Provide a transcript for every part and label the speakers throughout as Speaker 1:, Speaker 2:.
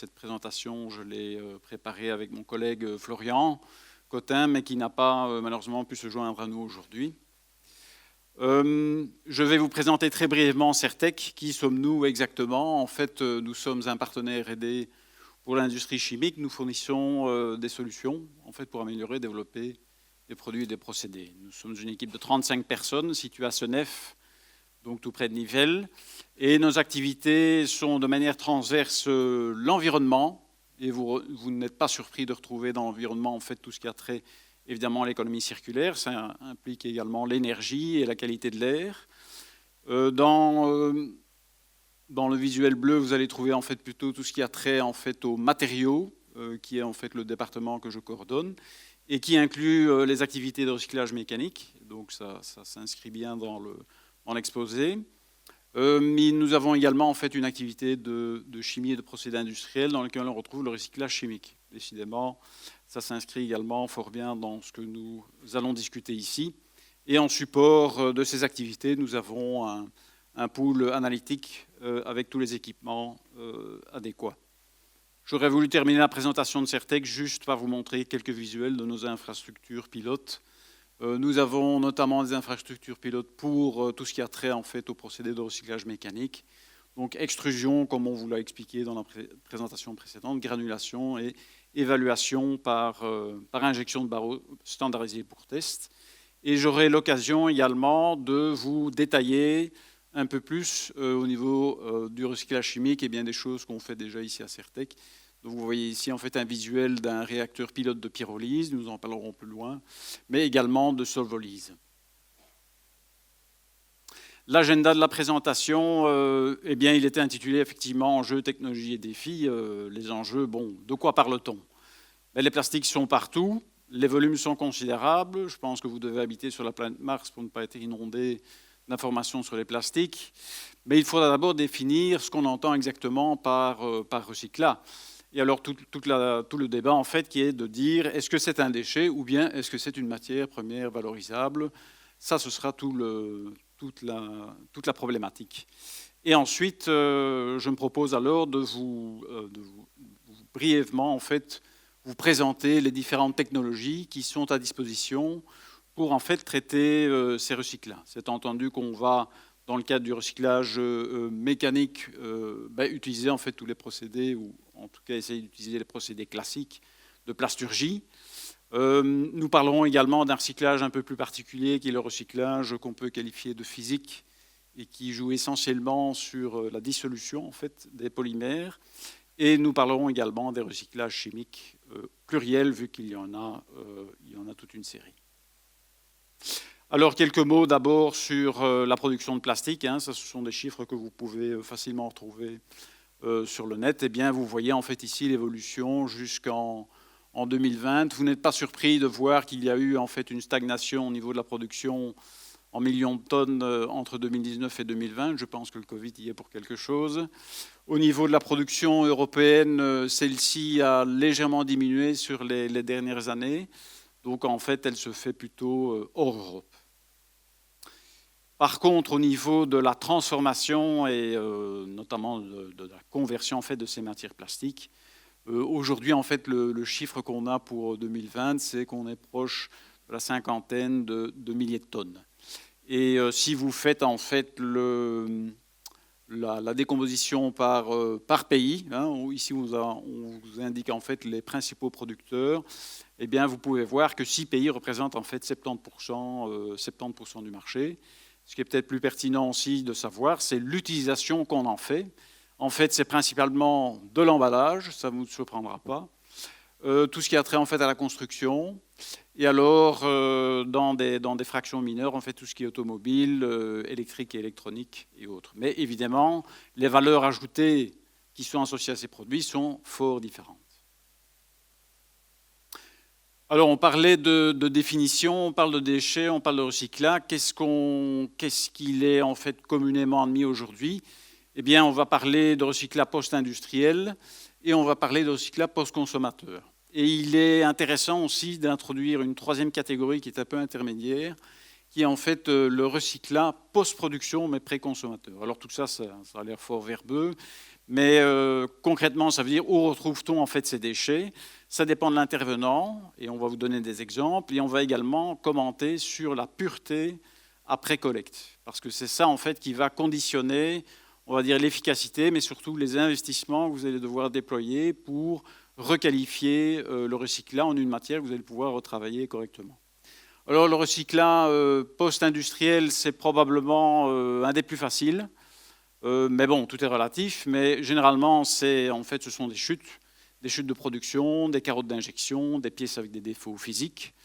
Speaker 1: cette présentation, je l'ai préparée avec mon collègue Florian Cotin, mais qui n'a pas malheureusement pu se joindre à nous aujourd'hui. Je vais vous présenter très brièvement Certec. Qui sommes-nous exactement? En fait, nous sommes un partenaire R&D pour l'industrie chimique. Nous fournissons des solutions en fait, pour améliorer, développer des produits et des procédés. Nous sommes une équipe de 35 personnes située à Senef, donc tout près de Nivelles. Et nos activités sont de manière transverse l'environnement. Et vous n'êtes pas surpris de retrouver dans l'environnement en fait, tout ce qui a trait évidemment l'économie circulaire. Ça implique également l'énergie et la qualité de l'air. Dans le visuel bleu, vous allez trouver en fait, plutôt tout ce qui a trait en fait, aux matériaux, qui est en fait, le département que je coordonne, et qui inclut les activités de recyclage mécanique. Donc ça s'inscrit bien dans l'exposé. Mais nous avons également en fait, une activité de chimie et de procédés industriels dans laquelle on retrouve le recyclage chimique. Décidément, ça s'inscrit également fort bien dans ce que nous allons discuter ici. Et en support de ces activités, nous avons un pool analytique avec tous les équipements adéquats. J'aurais voulu terminer la présentation de Certec juste par vous montrer quelques visuels de nos infrastructures pilotes. Nous avons notamment des infrastructures pilotes pour tout ce qui a trait en fait, au procédé de recyclage mécanique. Donc extrusion, comme on vous l'a expliqué dans la présentation précédente, granulation et évaluation par injection de barreaux standardisés pour test. Et j'aurai l'occasion également de vous détailler un peu plus au niveau du recyclage chimique et bien des choses qu'on fait déjà ici à Certec. Donc vous voyez ici en fait un visuel d'un réacteur pilote de pyrolyse, nous en parlerons plus loin, mais également de solvolyse. L'agenda de la présentation, eh bien, il était intitulé effectivement Enjeux, technologies et défis. Les enjeux, bon, de quoi parle-t-on? Les plastiques sont partout, les volumes sont considérables. Je pense que vous devez habiter sur la planète Mars pour ne pas être inondé d'informations sur les plastiques. Mais il faudra d'abord définir ce qu'on entend exactement par recyclage. Et alors tout le débat en fait qui est de dire est-ce que c'est un déchet ou bien est-ce que c'est une matière première valorisable? Ça, ce sera toute la problématique. Et ensuite, je me propose alors de vous brièvement en fait, vous présenter les différentes technologies qui sont à disposition pour en fait traiter ces recyclages. C'est entendu qu'on va, dans le cadre du recyclage mécanique, utiliser en fait tous les procédés, ou en tout cas essayer d'utiliser les procédés classiques de plasturgie. Nous parlerons également d'un recyclage un peu plus particulier, qui est le recyclage qu'on peut qualifier de physique et qui joue essentiellement sur la dissolution en fait, des polymères. Et nous parlerons également des recyclages chimiques pluriels, vu qu'il y en a toute une série. Alors, quelques mots d'abord sur la production de plastique. Ce sont des chiffres que vous pouvez facilement retrouver sur le net. Eh bien, vous voyez en fait ici l'évolution jusqu'en 2020. Vous n'êtes pas surpris de voir qu'il y a eu en fait une stagnation au niveau de la production en millions de tonnes entre 2019 et 2020. Je pense que le Covid y est pour quelque chose. Au niveau de la production européenne, celle-ci a légèrement diminué sur les dernières années. Donc, en fait, elle se fait plutôt hors Europe. Par contre, au niveau de la transformation et notamment de la conversion en fait, de ces matières plastiques, aujourd'hui, en fait, le chiffre qu'on a pour 2020, c'est qu'on est proche de la cinquantaine de milliers de tonnes. Et si vous faites en fait la décomposition par pays, ici on vous indique en fait les principaux producteurs, eh bien vous pouvez voir que 6 pays représentent en fait 70% du marché. Ce qui est peut-être plus pertinent aussi de savoir, c'est l'utilisation qu'on en fait. En fait, c'est principalement de l'emballage, ça ne vous surprendra pas. Tout ce qui a trait en fait à la construction. Et alors, dans des fractions mineures, on fait tout ce qui est automobile, électrique et électronique et autres. Mais évidemment, les valeurs ajoutées qui sont associées à ces produits sont fort différentes. Alors, on parlait de définition, on parle de déchets, on parle de recyclage. Qu'est-ce qu'il est en fait communément admis aujourd'hui? Eh bien, on va parler de recyclage post-industriel et on va parler de recyclage post-consommateur. Et il est intéressant aussi d'introduire une troisième catégorie qui est un peu intermédiaire, qui est en fait le recyclage post-production mais pré-consommateur. Alors tout ça, ça a l'air fort verbeux, Mais concrètement, ça veut dire où retrouve-t-on en fait ces déchets? Ça dépend de l'intervenant, et on va vous donner des exemples, et on va également commenter sur la pureté après collecte, parce que c'est ça en fait qui va conditionner, on va dire, l'efficacité, mais surtout les investissements que vous allez devoir déployer pour requalifier le recyclat en une matière que vous allez pouvoir retravailler correctement. Alors le recyclat post-industriel, c'est probablement un des plus faciles. Mais bon, tout est relatif, mais généralement, en fait, ce sont des chutes de production, des carottes d'injection, des pièces avec des défauts physiques,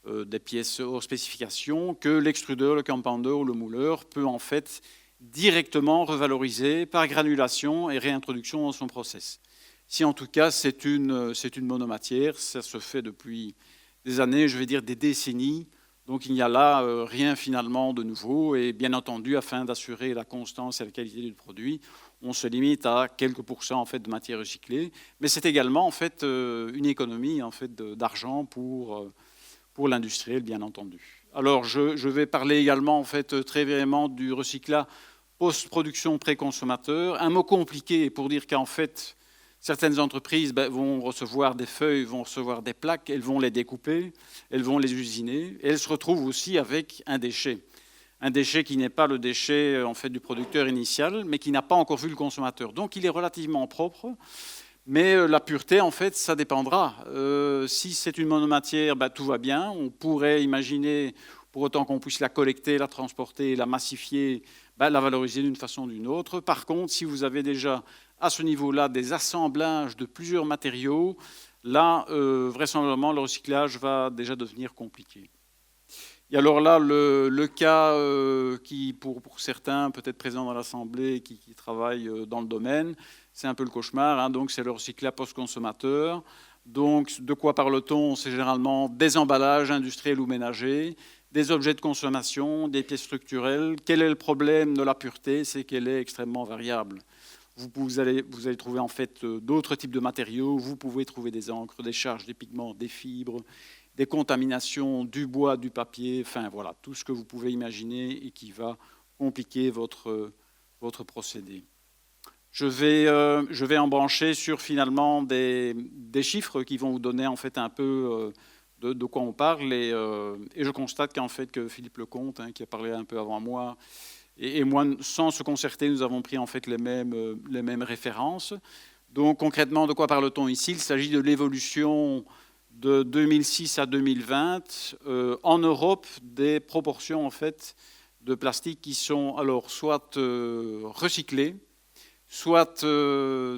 Speaker 1: des pièces hors spécification, que l'extrudeur, le compounder ou le mouleur peut en fait directement revaloriser par granulation et réintroduction dans son process. Si en tout cas c'est une monomatière, ça se fait depuis des années, je vais dire des décennies. Donc il n'y a là rien finalement de nouveau et bien entendu afin d'assurer la constance et la qualité du produit, on se limite à quelques pourcents en fait de matière recyclée, mais c'est également en fait une économie en fait d'argent pour l'industriel bien entendu. Alors je vais parler également en fait très brièvement du recyclage post-production pré-consommateur, un mot compliqué pour dire qu'en fait certaines entreprises vont recevoir des feuilles, vont recevoir des plaques, elles vont les découper, elles vont les usiner, et elles se retrouvent aussi avec un déchet. Un déchet qui n'est pas le déchet en fait, du producteur initial, mais qui n'a pas encore vu le consommateur. Donc il est relativement propre, mais la pureté, en fait, ça dépendra. Si c'est une monomatière, tout va bien. On pourrait imaginer, pour autant qu'on puisse la collecter, la transporter, la massifier, la valoriser d'une façon ou d'une autre. Par contre, si vous avez déjà à ce niveau-là des assemblages de plusieurs matériaux, là, vraisemblablement, le recyclage va déjà devenir compliqué. Et alors là, le cas qui, pour certains, peut-être présents dans l'Assemblée, qui travaillent dans le domaine, c'est un peu le cauchemar, hein, donc c'est le recyclage post-consommateur. Donc de quoi parle-t-on? C'est généralement des emballages industriels ou ménagers, des objets de consommation, des pièces structurelles. Quel est le problème de la pureté? C'est qu'elle est extrêmement variable. Vous allez trouver en fait d'autres types de matériaux, vous pouvez trouver des encres, des charges, des pigments, des fibres, des contaminations, du bois, du papier, enfin voilà, tout ce que vous pouvez imaginer et qui va compliquer votre procédé. Je vais en brancher sur finalement des chiffres qui vont vous donner en fait un peu de quoi on parle et je constate qu'en fait que Philippe Lecomte, hein, qui a parlé un peu avant moi, et moi, sans se concerter, nous avons pris en fait les mêmes références. Donc concrètement, de quoi parle-t-on ici? Il s'agit de l'évolution de 2006 à 2020 en Europe des proportions en fait de plastique qui sont alors soit recyclés, soit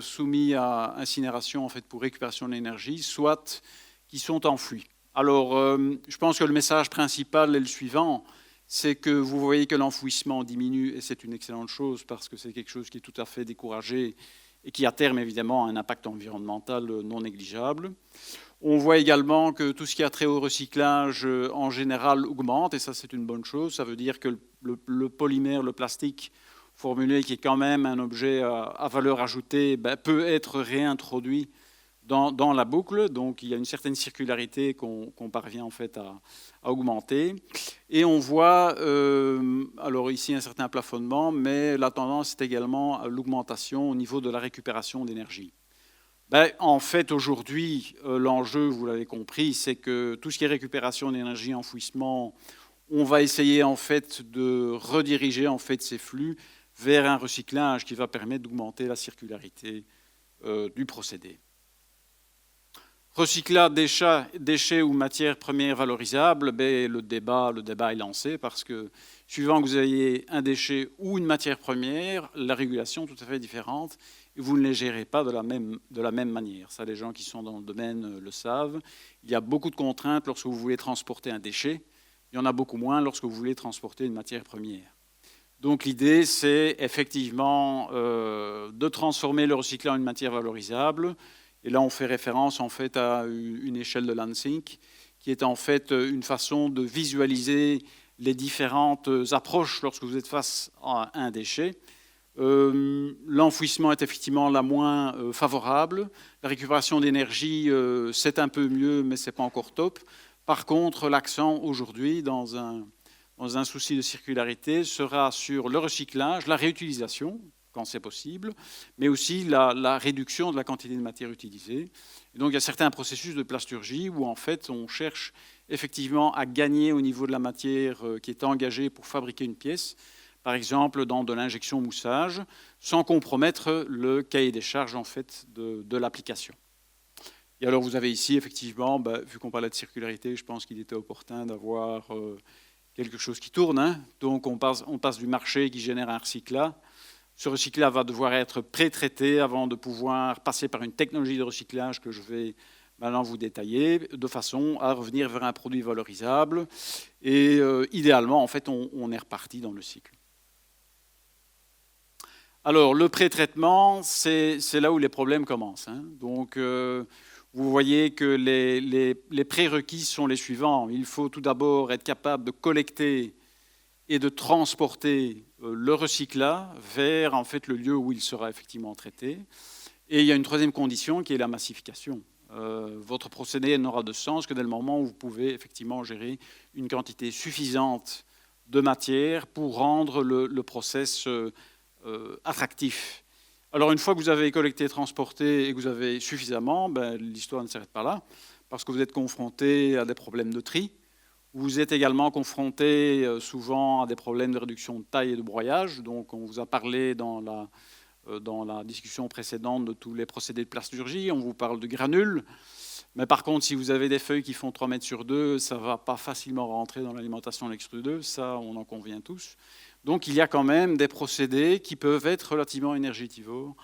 Speaker 1: soumis à incinération en fait, pour récupération de l'énergie, soit qui sont enfouis. Alors, je pense que le message principal est le suivant, c'est que vous voyez que l'enfouissement diminue, et c'est une excellente chose, parce que c'est quelque chose qui est tout à fait découragé, et qui à terme, évidemment, a un impact environnemental non négligeable. On voit également que tout ce qui a trait au recyclage, en général, augmente, et ça, c'est une bonne chose. Ça veut dire que le polymère, le plastique, formulé qui est quand même un objet à valeur ajoutée, peut être réintroduit dans la boucle. Donc il y a une certaine circularité qu'on parvient en fait à augmenter. Et on voit, alors ici un certain plafonnement, mais la tendance est également à l'augmentation au niveau de la récupération d'énergie. En fait, aujourd'hui, l'enjeu, vous l'avez compris, c'est que tout ce qui est récupération d'énergie, enfouissement, on va essayer en fait de rediriger en fait ces flux vers un recyclage qui va permettre d'augmenter la circularité du procédé. Recyclage déchets ou matières premières valorisables, le débat est lancé parce que suivant que vous ayez un déchet ou une matière première, la régulation est tout à fait différente et vous ne les gérez pas de la même manière. Ça, les gens qui sont dans le domaine le savent. Il y a beaucoup de contraintes lorsque vous voulez transporter un déchet. Il y en a beaucoup moins lorsque vous voulez transporter une matière première. Donc l'idée, c'est effectivement de transformer le recyclat en une matière valorisable. Et là, on fait référence en fait à une échelle de Lansing, qui est en fait une façon de visualiser les différentes approches lorsque vous êtes face à un déchet. L'enfouissement est effectivement la moins favorable. La récupération d'énergie, c'est un peu mieux, mais ce n'est pas encore top. Par contre, l'accent aujourd'hui, dans un souci de circularité, sera sur le recyclage, la réutilisation, quand c'est possible, mais aussi la réduction de la quantité de matière utilisée. Et donc il y a certains processus de plasturgie où en fait on cherche effectivement à gagner au niveau de la matière qui est engagée pour fabriquer une pièce, par exemple dans de l'injection moussage, sans compromettre le cahier des charges en fait de l'application. Et alors vous avez ici effectivement, vu qu'on parlait de circularité, je pense qu'il était opportun d'avoir quelque chose qui tourne. Hein. Donc on passe du marché qui génère un recyclat. Ce recyclat va devoir être pré-traité avant de pouvoir passer par une technologie de recyclage que je vais maintenant vous détailler, de façon à revenir vers un produit valorisable. Et idéalement, en fait, on est reparti dans le cycle. Alors, le pré-traitement, c'est là où les problèmes commencent. Hein. Donc, vous voyez que les prérequis sont les suivants. Il faut tout d'abord être capable de collecter et de transporter le recyclat vers en fait, le lieu où il sera effectivement traité. Et il y a une troisième condition qui est la massification. Votre procédé n'aura de sens que dès le moment où vous pouvez effectivement gérer une quantité suffisante de matière pour rendre le process attractif. Alors une fois que vous avez collecté, transporté et que vous avez suffisamment, l'histoire ne s'arrête pas là, parce que vous êtes confronté à des problèmes de tri. Vous êtes également confronté souvent à des problèmes de réduction de taille et de broyage. Donc on vous a parlé dans la discussion précédente de tous les procédés de plasturgie. On vous parle de granules. Mais par contre, si vous avez des feuilles qui font 3 mètres sur 2, ça ne va pas facilement rentrer dans l'alimentation de l'extrudeuse. Ça, on en convient tous. Donc il y a quand même des procédés qui peuvent être relativement énergivores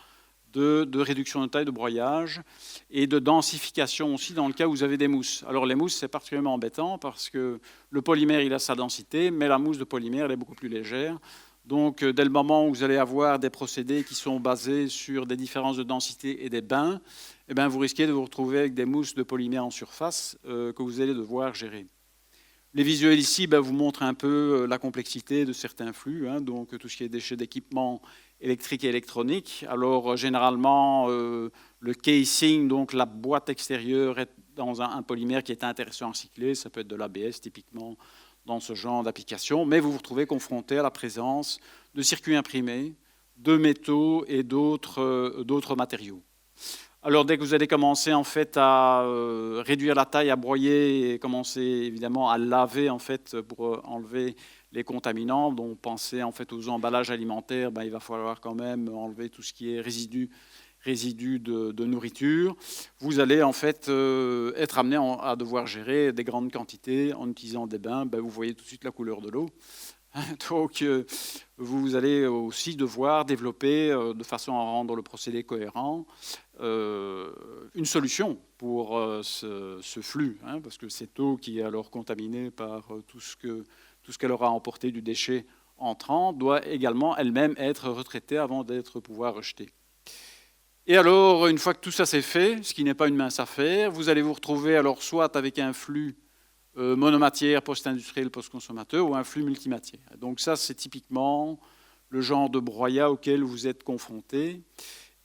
Speaker 1: de réduction de taille, de broyage et de densification aussi dans le cas où vous avez des mousses. Alors les mousses, c'est particulièrement embêtant parce que le polymère, il a sa densité, mais la mousse de polymère, elle est beaucoup plus légère. Donc dès le moment où vous allez avoir des procédés qui sont basés sur des différences de densité et des bains, eh bien, vous risquez de vous retrouver avec des mousses de polymère en surface que vous allez devoir gérer. Les visuels ici vous montrent un peu la complexité de certains flux, hein, donc tout ce qui est déchets d'équipement électrique et électronique. Alors généralement, le casing, donc la boîte extérieure, est dans un polymère qui est intéressant à recycler. Ça peut être de l'ABS typiquement dans ce genre d'application, mais vous vous retrouvez confronté à la présence de circuits imprimés, de métaux et d'autres matériaux. Alors dès que vous allez commencer en fait à réduire la taille, à broyer et commencer évidemment à laver en fait pour enlever les contaminants, dont pensez en fait aux emballages alimentaires, il va falloir quand même enlever tout ce qui est résidus de nourriture. Vous allez en fait être amené à devoir gérer des grandes quantités en utilisant des bains. Vous voyez tout de suite la couleur de l'eau. Donc, vous allez aussi devoir développer, de façon à rendre le procédé cohérent, une solution pour ce flux, hein, parce que cette eau qui est alors contaminée par tout ce qu'elle aura emporté du déchet entrant doit également elle-même être retraitée avant d'être pouvoir rejetée. Et alors, une fois que tout ça c'est fait, ce qui n'est pas une mince affaire, vous allez vous retrouver alors soit avec un flux monomatière, post-industriel, post-consommateur, ou un flux multimatière. Donc ça, c'est typiquement le genre de broyat auquel vous êtes confronté.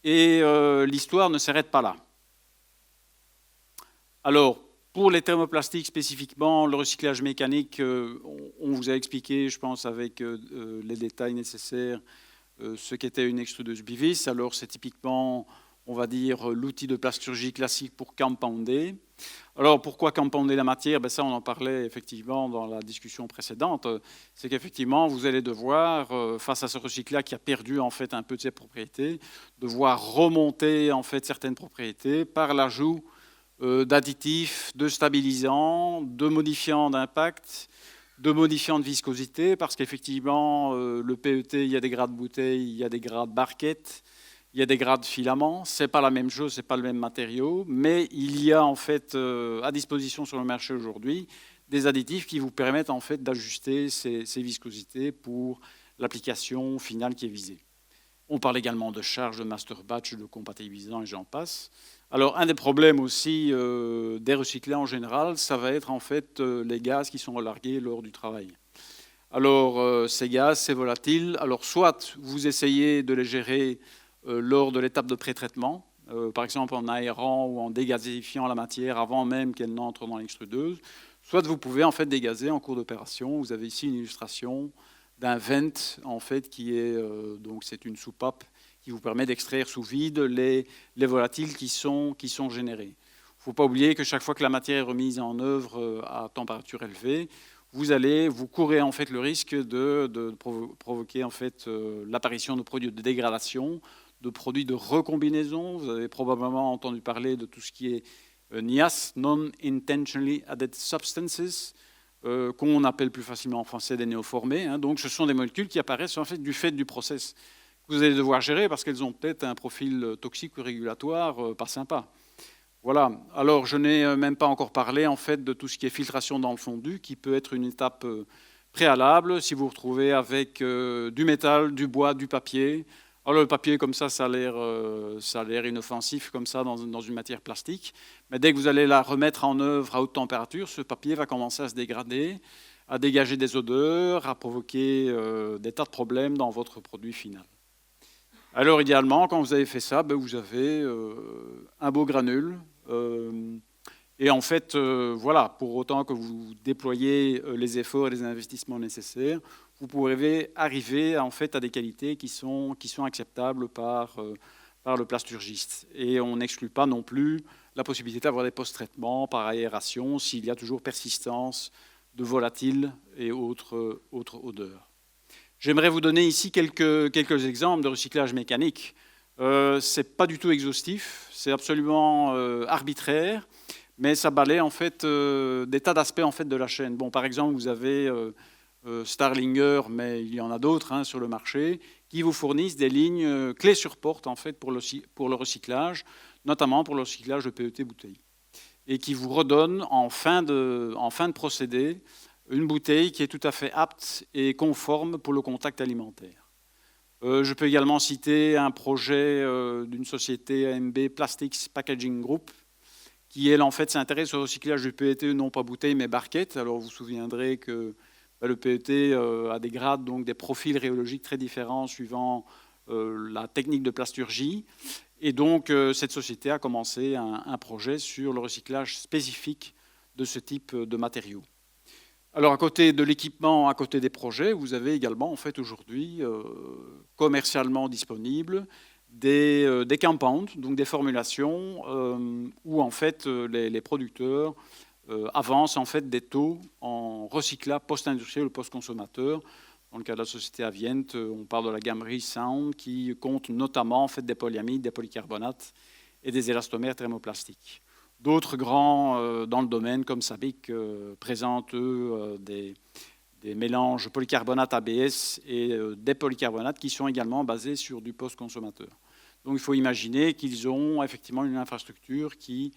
Speaker 1: Et l'histoire ne s'arrête pas là. Alors, pour les thermoplastiques spécifiquement, le recyclage mécanique, on vous a expliqué, je pense, avec les détails nécessaires, ce qu'était une extrudeuse bivis. Alors, c'est typiquement, on va dire, l'outil de plasturgie classique pour compounder. Alors, pourquoi compounder la matière? Ça, on en parlait effectivement dans la discussion précédente. C'est qu'effectivement, vous allez devoir, face à ce recyclat qui a perdu en fait un peu de ses propriétés, devoir remonter en fait certaines propriétés par l'ajout d'additifs, de stabilisants, de modifiants d'impact, de modifiants de viscosité, parce qu'effectivement, le PET, il y a des grades bouteilles, il y a des grades barquettes, il y a des grades filaments. Ce n'est pas la même chose, ce n'est pas le même matériau, mais il y a en fait à disposition sur le marché aujourd'hui des additifs qui vous permettent en fait d'ajuster ces viscosités pour l'application finale qui est visée. On parle également de charge, de master batch, de compatibilisant et j'en passe. Alors, un des problèmes aussi des recyclés en général, ça va être en fait les gaz qui sont relargués lors du travail. Alors, ces gaz, c'est volatile. Alors, soit vous essayez de les gérer lors de l'étape de pré-traitement, par exemple en aérant ou en dégazéifiant la matière avant même qu'elle n'entre dans l'extrudeuse, soit vous pouvez en fait dégazer en cours d'opération. Vous avez ici une illustration d'un vent en fait qui est donc c'est une soupape qui vous permet d'extraire sous vide les volatiles qui sont générés. Il ne faut pas oublier que chaque fois que la matière est remise en œuvre à température élevée, vous courez en fait le risque de provoquer en fait l'apparition de produits de dégradation, de produits de recombinaison. Vous avez probablement entendu parler de tout ce qui est NIAS, Non-Intentionally Added Substances, qu'on appelle plus facilement en français des néoformés. Donc ce sont des molécules qui apparaissent en fait du fait du process que vous allez devoir gérer parce qu'elles ont peut-être un profil toxique ou régulatoire pas sympa. Voilà. Alors je n'ai même pas encore parlé en fait de tout ce qui est filtration dans le fondu, qui peut être une étape préalable si vous vous retrouvez avec du métal, du bois, du papier. Alors le papier comme ça a l'air inoffensif comme ça dans une matière plastique. Mais dès que vous allez la remettre en œuvre à haute température, ce papier va commencer à se dégrader, à dégager des odeurs, à provoquer des tas de problèmes dans votre produit final. Alors idéalement, quand vous avez fait ça, vous avez un beau granule. Et en fait, voilà, pour autant que vous déployez les efforts et les investissements nécessaires, vous pourrez arriver en fait à des qualités qui sont acceptables par le plasturgiste. Et on n'exclut pas non plus la possibilité d'avoir des post-traitements par aération s'il y a toujours persistance de volatiles et autres odeurs. J'aimerais vous donner ici quelques exemples de recyclage mécanique. Ce n'est pas du tout exhaustif, c'est absolument arbitraire, mais ça balaie en fait des tas d'aspects en fait de la chaîne. Bon, par exemple, vous avez Starlinger, mais il y en a d'autres sur le marché, qui vous fournissent des lignes clés sur porte en fait pour le recyclage, notamment pour le recyclage de PET bouteilles, et qui vous redonnent en fin de procédé une bouteille qui est tout à fait apte et conforme pour le contact alimentaire. Je peux également citer un projet d'une société AMB Plastics Packaging Group qui, elle, en fait, s'intéresse au recyclage du PET, non pas bouteille, mais barquette. Alors, vous vous souviendrez que le PET a des grades, donc des profils rhéologiques très différents suivant la technique de plasturgie. Et donc, cette société a commencé un projet sur le recyclage spécifique de ce type de matériaux. Alors, à côté de l'équipement, à côté des projets, vous avez également, en fait, aujourd'hui, commercialement disponibles, des compounds, donc des formulations où, en fait, les producteurs avancent, en fait, des taux en recyclable post-industriel ou post-consommateur. Dans le cas de la société Avient, on parle de la gamme Resound qui compte notamment, en fait, des polyamides, des polycarbonates et des élastomères thermoplastiques. D'autres grands dans le domaine, comme Sabic, présentent, eux, des mélanges polycarbonate ABS et des polycarbonates qui sont également basés sur du post-consommateur. Donc il faut imaginer qu'ils ont effectivement une infrastructure qui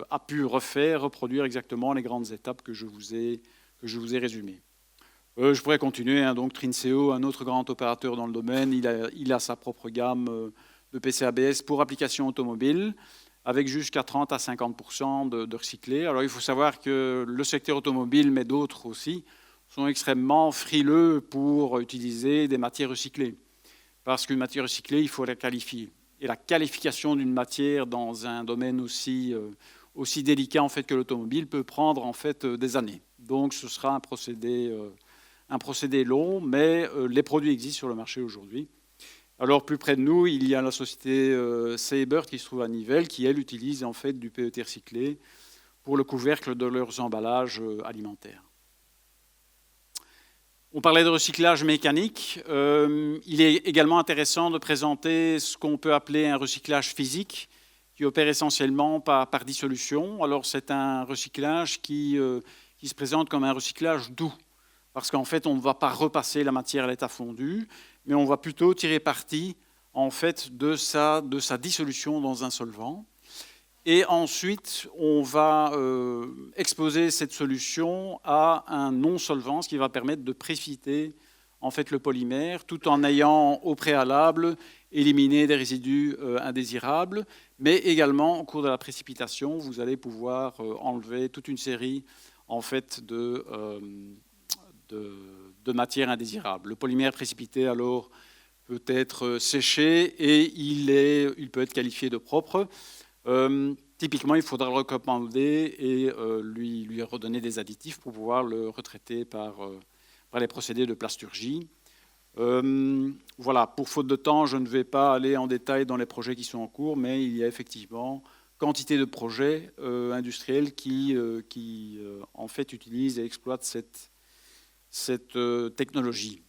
Speaker 1: a pu reproduire exactement les grandes étapes que je vous ai résumées. Je pourrais continuer, donc Trinseo, un autre grand opérateur dans le domaine, il a sa propre gamme de PCABS pour application automobile, avec jusqu'à 30 à 50% de recyclés. Alors il faut savoir que le secteur automobile, mais d'autres aussi, sont extrêmement frileux pour utiliser des matières recyclées. Parce qu'une matière recyclée, il faut la qualifier. Et la qualification d'une matière dans un domaine aussi délicat en fait, que l'automobile peut prendre en fait, des années. Donc ce sera un procédé long, mais les produits existent sur le marché aujourd'hui. Alors, plus près de nous, il y a la société Seibert qui se trouve à Nivelles, qui, elle, utilise en fait du PET recyclé pour le couvercle de leurs emballages alimentaires. On parlait de recyclage mécanique. Il est également intéressant de présenter ce qu'on peut appeler un recyclage physique, qui opère essentiellement par dissolution. Alors, c'est un recyclage qui se présente comme un recyclage doux, parce qu'en fait, on ne va pas repasser la matière à l'état fondu, mais on va plutôt tirer parti en fait, de sa dissolution dans un solvant. Et ensuite, on va exposer cette solution à un non-solvant, ce qui va permettre de précipiter en fait, le polymère, tout en ayant au préalable éliminé des résidus indésirables, mais également, au cours de la précipitation, vous allez pouvoir enlever toute une série en fait, de matières indésirables. Le polymère précipité, alors, peut être séché et il peut être qualifié de propre. Typiquement, il faudra le recommander et lui redonner des additifs pour pouvoir le retraiter par les procédés de plasturgie. Voilà, pour faute de temps, je ne vais pas aller en détail dans les projets qui sont en cours, mais il y a effectivement quantité de projets industriels qui en fait utilisent et exploitent cette technologie.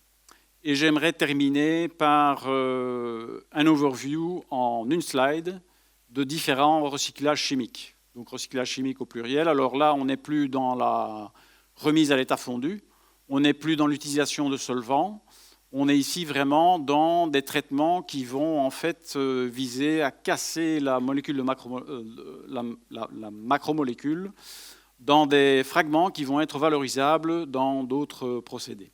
Speaker 1: Et j'aimerais terminer par un overview en une slide de différents recyclages chimiques. Donc recyclage chimique au pluriel. Alors là, on n'est plus dans la remise à l'état fondu, on n'est plus dans l'utilisation de solvants, on est ici vraiment dans des traitements qui vont en fait viser à casser la molécule de la macromolécule dans des fragments qui vont être valorisables dans d'autres procédés.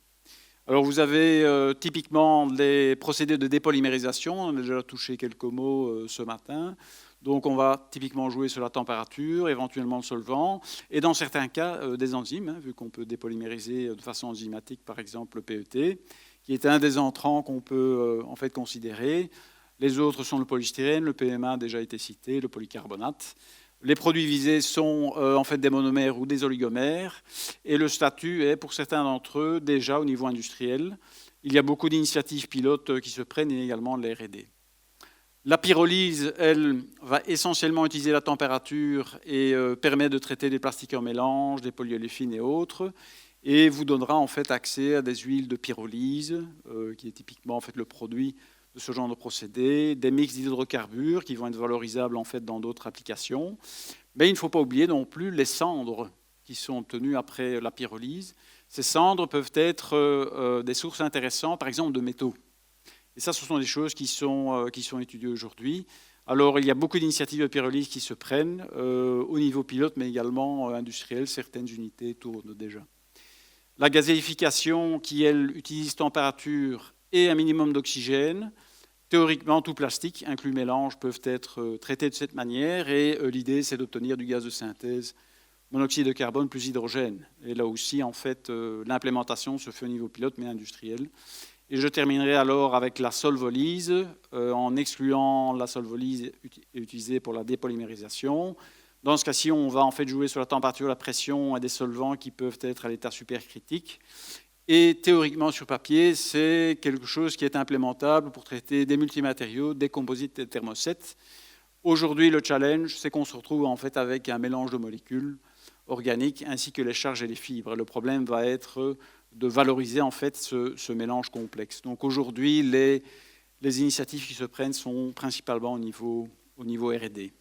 Speaker 1: Alors vous avez typiquement des procédés de dépolymérisation, on a déjà touché quelques mots ce matin. Donc on va typiquement jouer sur la température, éventuellement le solvant, et dans certains cas des enzymes, vu qu'on peut dépolymériser de façon enzymatique par exemple le PET, qui est un des entrants qu'on peut en fait considérer. Les autres sont le polystyrène, le PMA a déjà été cité, le polycarbonate. Les produits visés sont en fait des monomères ou des oligomères, et le statut est pour certains d'entre eux déjà au niveau industriel. Il y a beaucoup d'initiatives pilotes qui se prennent et également de la R&D. La pyrolyse, elle, va essentiellement utiliser la température et permet de traiter des plastiques en mélange, des polyolépines et autres, et vous donnera en fait accès à des huiles de pyrolyse, qui est typiquement en fait le produit de ce genre de procédé, des mix d'hydrocarbures qui vont être valorisables en fait dans d'autres applications. Mais il ne faut pas oublier non plus les cendres qui sont obtenues après la pyrolyse. Ces cendres peuvent être des sources intéressantes, par exemple de métaux. Et ça, ce sont des choses qui sont étudiées aujourd'hui. Alors, il y a beaucoup d'initiatives de pyrolyse qui se prennent au niveau pilote, mais également industriel. Certaines unités tournent déjà. La gazéification, qui, elle, utilise température et un minimum d'oxygène. Théoriquement, tout plastique, inclus mélange, peuvent être traités de cette manière. Et l'idée, c'est d'obtenir du gaz de synthèse, monoxyde de carbone plus hydrogène. Et là aussi, en fait, l'implémentation se fait au niveau pilote, mais industriel. Et je terminerai alors avec la solvolyse, en excluant la solvolyse utilisée pour la dépolymérisation. Dans ce cas-ci, on va en fait jouer sur la température, la pression et des solvants qui peuvent être à l'état supercritique. Et théoriquement, sur papier, c'est quelque chose qui est implémentable pour traiter des multimatériaux, des composites et des thermosets. Aujourd'hui, le challenge, c'est qu'on se retrouve en fait avec un mélange de molécules organiques ainsi que les charges et les fibres. Le problème va être de valoriser en fait ce mélange complexe. Donc aujourd'hui, les initiatives qui se prennent sont principalement au niveau R&D.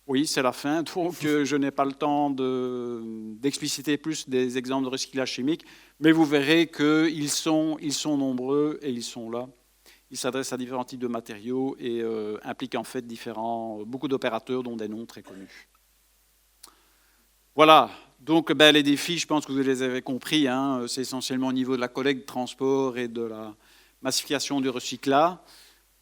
Speaker 1: Oui, c'est la fin, donc je n'ai pas le temps d'expliciter plus des exemples de recyclage chimique, mais vous verrez qu'ils sont nombreux et ils sont là. Ils s'adressent à différents types de matériaux et impliquent en fait beaucoup d'opérateurs, dont des noms très connus. Voilà, donc les défis, je pense que vous les avez compris, hein, c'est essentiellement au niveau de la collecte, transport et de la massification du recyclage.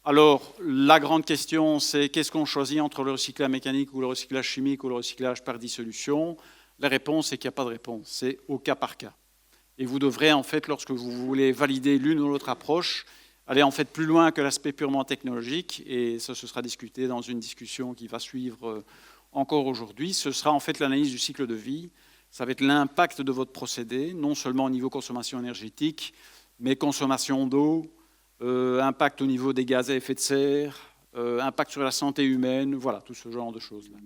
Speaker 1: Alors, la grande question, c'est qu'est-ce qu'on choisit entre le recyclage mécanique ou le recyclage chimique ou le recyclage par dissolution? La réponse est qu'il n'y a pas de réponse, c'est au cas par cas. Et vous devrez, en fait, lorsque vous voulez valider l'une ou l'autre approche, aller en fait plus loin que l'aspect purement technologique, et ça, ce sera discuté dans une discussion qui va suivre encore aujourd'hui. Ce sera en fait l'analyse du cycle de vie. Ça va être l'impact de votre procédé, non seulement au niveau consommation énergétique, mais consommation d'eau, impact au niveau des gaz à effet de serre, impact sur la santé humaine, voilà, tout ce genre de choses-là.